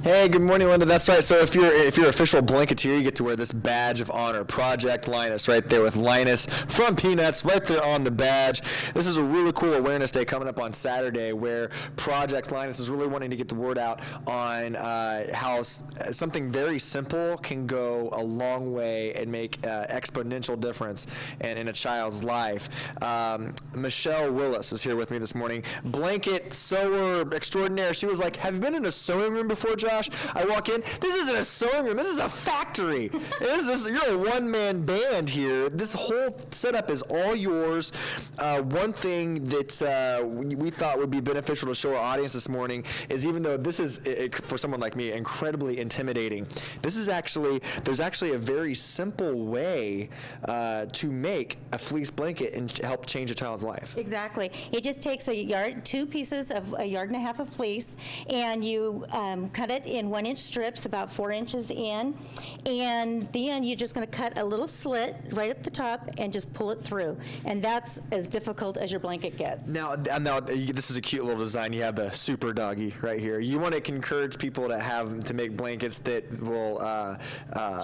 Hey, good morning, Linda. That's right. So if you're official blanketeer, you get to wear this badge of honor, Project Linus, right there with Linus from Peanuts right there on the badge. This is a really cool awareness day coming up on Saturday where Project Linus is really wanting to get the word out on how something very simple can go a long way and make exponential difference in a child's life. Michelle Willis is here with me this morning. Blanket sewer extraordinaire. She was like, "Have you been in a sewing room before, Josh?" I walk in, this isn't a sewing room, this is a factory. You're a one-man band here. This whole setup is all yours. One thing that we thought would be beneficial to show our audience this morning is, even though this is, for someone like me, incredibly intimidating, there's actually a very simple way to make a fleece blanket and help change a child's life. Exactly. It just takes two pieces of a yard and a half of fleece, and you cut it in 1-inch strips, about 4 inches in, and then you're just going to cut a little slit right up the top and just pull it through, and that's as difficult as your blanket gets. Now this is a cute little design. You have the super doggy right here. You want to encourage people to make blankets that will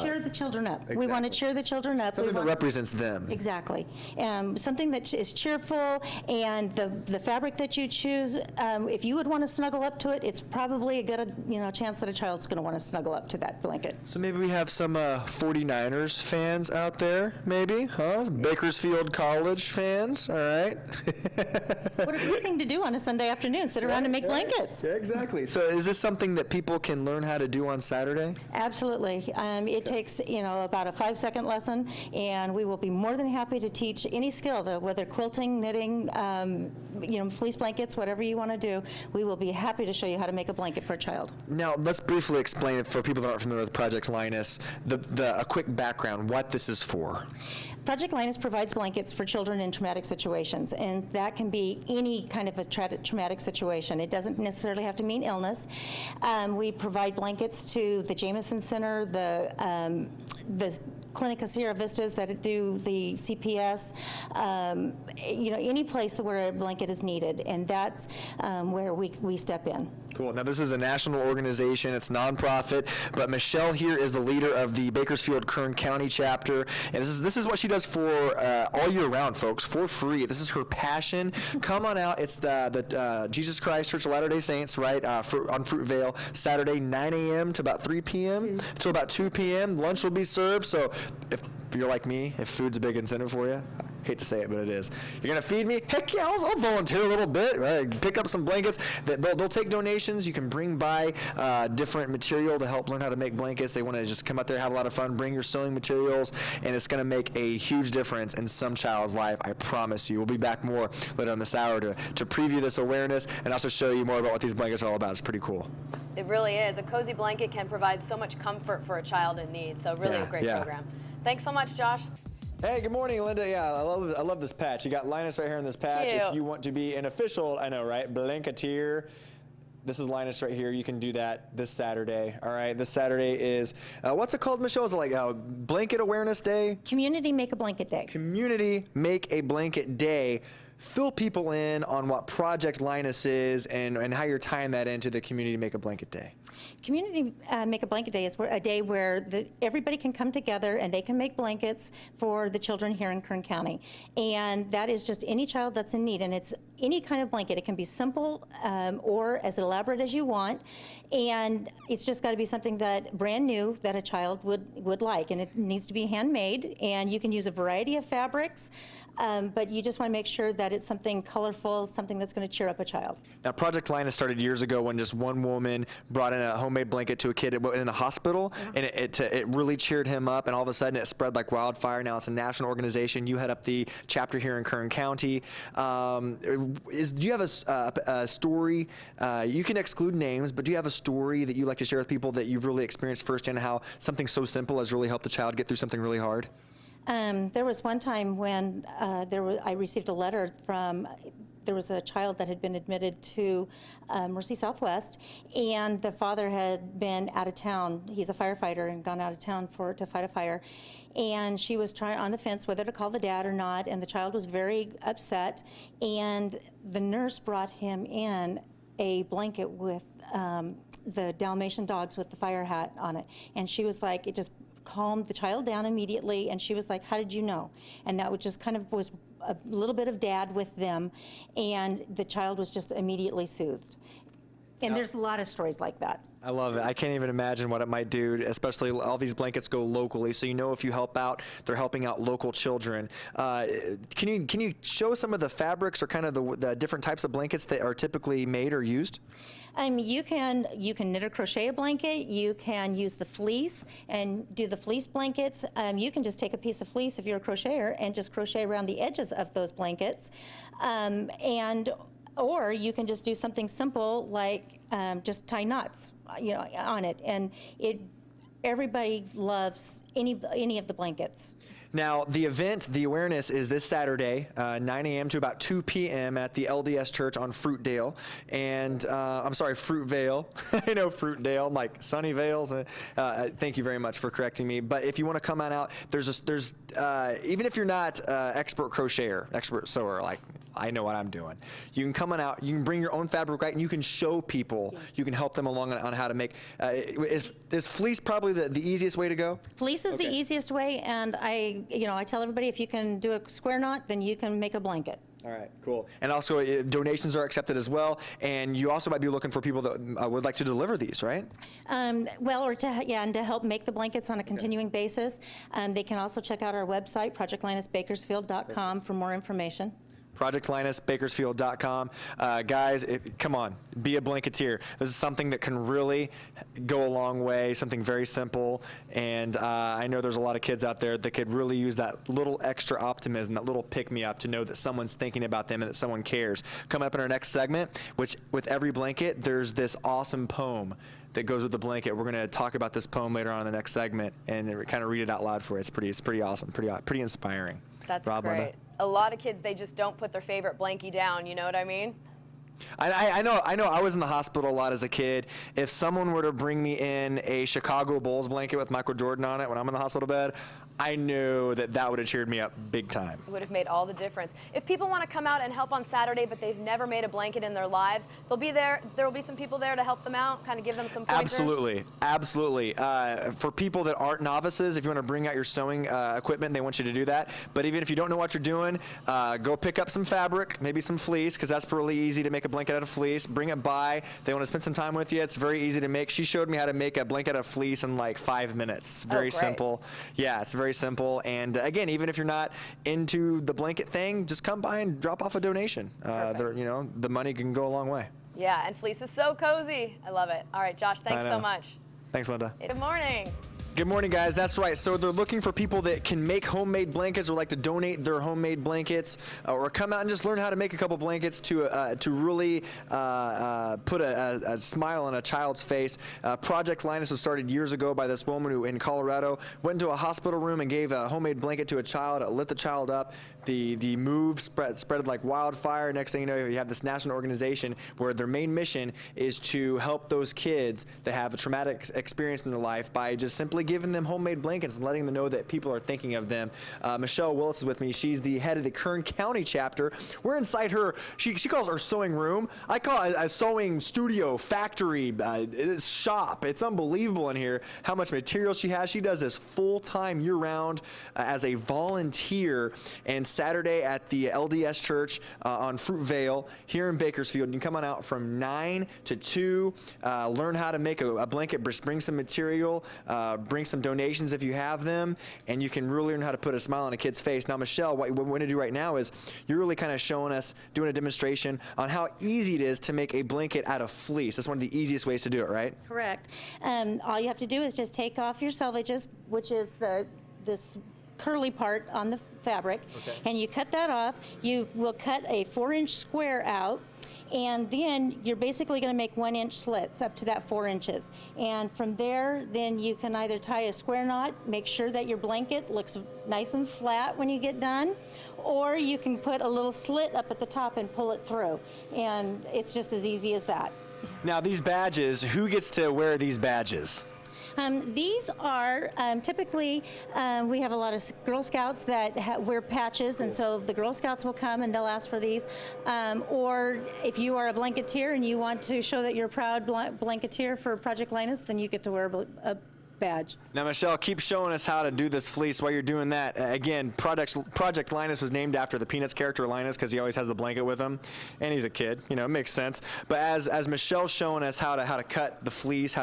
cheer the children up. Exactly. We want to cheer the children up. Something that represents them. Exactly. Something that is cheerful, and the fabric that you choose, if you would want to snuggle up to it, it's probably a good chance that a child's going to want to snuggle up to that blanket. So maybe we have some 49ers fans out there, maybe, huh? Bakersfield College fans, all right? What a great thing to do on a Sunday afternoon, sit around and make blankets. Yeah, exactly. So is this something that people can learn how to do on Saturday? Absolutely. It takes, about a 5-second lesson, and we will be more than happy to teach any skill, whether quilting, knitting, fleece blankets, whatever you want to do. We will be happy to show you how to make a blanket for a child. Now, let's briefly explain it for people that aren't familiar with Project Linus, a quick background, what this is for. Project Linus provides blankets for children in traumatic situations, and that can be any kind of a traumatic situation. It doesn't necessarily have to mean illness. We provide blankets to the Jameson Center, the Clinica Sierra Vistas that do the CPS, any place where a blanket is needed, and that's where we step in. Cool. Now, this is a national organization. It's nonprofit, but Michelle here is the leader of the Bakersfield-Kern County chapter, and this is what she does for all year round, folks, for free. This is her passion. Come on out. It's the Jesus Christ Church of Latter-day Saints, right, on Fruitvale, Saturday, 9 a.m. to about 3 p.m. to about 2 p.m. Lunch will be served, so if you're like me, if food's a big incentive for you, I hate to say it, but it is. You're going to feed me? Heck yeah, I'll volunteer a little bit. Right? Pick up some blankets. They'll take donations. You can bring by different material to help learn how to make blankets. They want to just come out there, have a lot of fun, bring your sewing materials, and it's going to make a huge difference in some child's life, I promise you. We'll be back more later on this hour to preview this awareness and also show you more about what these blankets are all about. It's pretty cool. It really is. A cozy blanket can provide so much comfort for a child in need, so really a great program. Thanks so much, Josh. Hey, good morning, Linda. Yeah, I love this patch. You got Linus right here in this patch. If you want to be an official, I know, right, blanketeer, this is Linus right here. You can do that this Saturday. All right, this Saturday is, what's it called, Michelle? Is it like Blanket Awareness Day? Community Make a Blanket Day. Community Make a Blanket Day. Fill people in on what Project Linus is and how you're tying that into the Community Make a Blanket Day. Community Make a Blanket Day is a day where everybody can come together and they can make blankets for the children here in Kern County. And that is just any child that's in need. And it's any kind of blanket. It can be simple or as elaborate as you want. And it's just got to be something that brand new that a child would like. And it needs to be handmade. And you can use a variety of fabrics. But you just want to make sure that it's something colorful, something that's going to cheer up a child. Now, Project Linus started years ago when just one woman brought in a homemade blanket to a kid in a hospital, and it really cheered him up, and all of a sudden it spread like wildfire. Now it's a national organization. You head up the chapter here in Kern County. Do you have a story? You can exclude names, but do you have a story that you like to share with people that you've really experienced firsthand, how something so simple has really helped a child get through something really hard? There was one time when I received a letter from, there was a child that had been admitted to Mercy Southwest, and the father had been out of town. He's a firefighter and gone out of town to fight a fire. And she was trying on the fence whether to call the dad or not, and the child was very upset. And the nurse brought him in a blanket with the Dalmatian dogs with the fire hat on it. And she was like, it just calmed the child down immediately, and she was like, how did you know? And that was just kind of was a little bit of dad with them, and the child was just immediately soothed. And there's a lot of stories like that. I love it. I can't even imagine what it might do, especially all these blankets go locally, so you know if you help out, they're helping out local children. Can you show some of the fabrics or kind of the different types of blankets that are typically made or used? You can knit or crochet a blanket. You can use the fleece and do the fleece blankets. You can just take a piece of fleece if you're a crocheter and just crochet around the edges of those blankets. Or you can just do something simple like just tie knots, on it. And everybody loves any of the blankets. Now, the event, the awareness, is this Saturday, 9 a.m. to about 2 p.m. at the LDS Church on Fruitdale. And, I'm sorry, Fruitvale. I know Fruitdale. I'm like Sunnyvales. Thank you very much for correcting me. But if you want to come on out, even if you're not expert crocheter, expert sewer, like I know what I'm doing, you can come on out, you can bring your own fabric, right, and you can show people, you can help them along on how to make, is fleece probably the easiest way to go? Fleece is the easiest way, and I tell everybody if you can do a square knot, then you can make a blanket. All right, cool. And also, donations are accepted as well, and you also might be looking for people that would like to deliver these, right? And to help make the blankets on a continuing basis. They can also check out our website, projectlinusbakersfield.com, for more information. ProjectLinusBakersfield.com. Guys, come on, be a blanketeer. This is something that can really go a long way, something very simple, and I know there's a lot of kids out there that could really use that little extra optimism, that little pick-me-up to know that someone's thinking about them and that someone cares. Coming up in our next segment, which with every blanket, there's this awesome poem that goes with the blanket. We're going to talk about this poem later on in the next segment and kind of read it out loud for you. It's pretty awesome, pretty inspiring. That's Rob, great. Linda? A lot of kids, they just don't put their favorite blankie down, you know what I mean? I know I was in the hospital a lot as a kid. If someone were to bring me in a Chicago Bulls blanket with Michael Jordan on it when I'm in the hospital bed, I knew that would have cheered me up big time. It would have made all the difference. If people want to come out and help on Saturday, but they've never made a blanket in their lives, they'll be there. There will be some people there to help them out, kind of give them some pointers. Absolutely, absolutely. For people that aren't novices, if you want to bring out your sewing equipment, they want you to do that. But even if you don't know what you're doing, go pick up some fabric, maybe some fleece, because that's really easy to make a blanket out of fleece. Bring it by. They want to spend some time with you. It's very easy to make. She showed me how to make a blanket out of fleece in like 5 minutes. Very simple. Yeah, it's very simple. And again, even if you're not into the blanket thing, just come by and drop off a donation. The money can go a long way. Yeah, and fleece is so cozy. I love it. All right, Josh, thanks so much. Thanks, Linda. Good morning. Good morning, guys. That's right. So they're looking for people that can make homemade blankets or like to donate their homemade blankets, or come out and just learn how to make a couple blankets to really put a smile on a child's face. Project Linus was started years ago by this woman who in Colorado went into a hospital room and gave a homemade blanket to a child. It lit the child up. The move spread like wildfire. Next thing you know, you have this national organization where their main mission is to help those kids that have a traumatic experience in their life by just simply giving them homemade blankets and letting them know that people are thinking of them. Michelle Willis is with me. She's the head of the Kern County chapter. We're inside her, she calls her sewing room. I call it a sewing studio, factory, shop. It's unbelievable in here how much material she has. She does this full-time year-round as a volunteer. And Saturday at the LDS Church on Fruitvale here in Bakersfield, you can come on out from 9 to 2, learn how to make a blanket, bring some material, bring some donations if you have them, and you can really learn how to put a smile on a kid's face. Now, Michelle, what we're going to do right now is you're really kind of showing us, doing a demonstration on how easy it is to make a blanket out of fleece. That's one of the easiest ways to do it, right? Correct. All you have to do is just take off your selvages, which is this curly part on the fabric, and you cut that off. You will cut a 4-inch square out, and then you're basically going to make 1-inch slits up to that 4 inches. And from there, then you can either tie a square knot, make sure that your blanket looks nice and flat when you get done, or you can put a little slit up at the top and pull it through. And it's just as easy as that. Now, these badges, who gets to wear these badges? These are typically, we have a lot of Girl Scouts that wear patches, and so the Girl Scouts will come and they'll ask for these. Or if you are a blanketeer and you want to show that you're a proud blanketeer for Project Linus, then you get to wear a badge. Now, Michelle, keep showing us how to do this fleece while you're doing that. Again, Project Linus was named after the Peanuts character Linus because he always has the blanket with him, and he's a kid. You know, it makes sense. But as Michelle's showing us how to cut the fleece,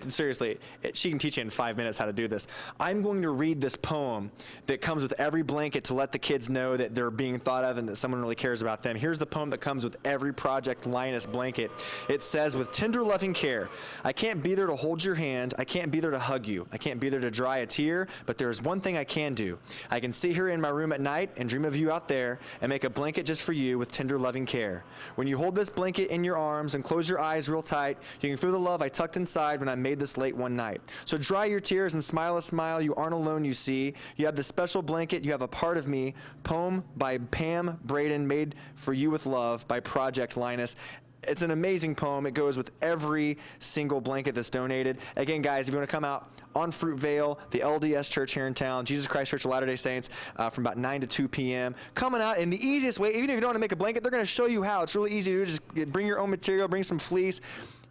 seriously, she can teach you in 5 minutes how to do this. I'm going to read this poem that comes with every blanket to let the kids know that they're being thought of and that someone really cares about them. Here's the poem that comes with every Project Linus blanket. It says, "With tender loving care, I can't be there to hold your hand. I can't be there to hug you. I can't be there to dry a tear, but there is one thing I can do. I can sit here in my room at night and dream of you out there and make a blanket just for you with tender loving care. When you hold this blanket in your arms and close your eyes real tight, you can feel the love I tucked inside when I made this late one night. So dry your tears and smile a smile. You aren't alone, you see. You have this special blanket. You have a part of me." Poem by Pam Braden, made for you with love by Project Linus. It's an amazing poem. It goes with every single blanket that's donated. Again, guys, if you want to come out on Fruitvale, the LDS church here in town, Jesus Christ Church of Latter-day Saints, from about 9 to 2 p.m. Coming out in the easiest way, even if you don't want to make a blanket, they're going to show you how. It's really easy to do. Just bring your own material, bring some fleece.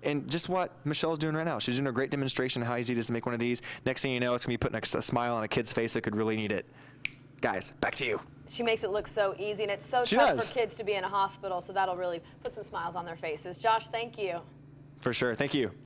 And just what Michelle's doing right now. She's doing a great demonstration of how easy it is to make one of these. Next thing you know, it's going to be putting a smile on a kid's face that could really need it. Guys, back to you. She makes it look so easy, and it's so tough for kids to be in a hospital, so that'll really put some smiles on their faces. Josh, thank you. For sure. Thank you.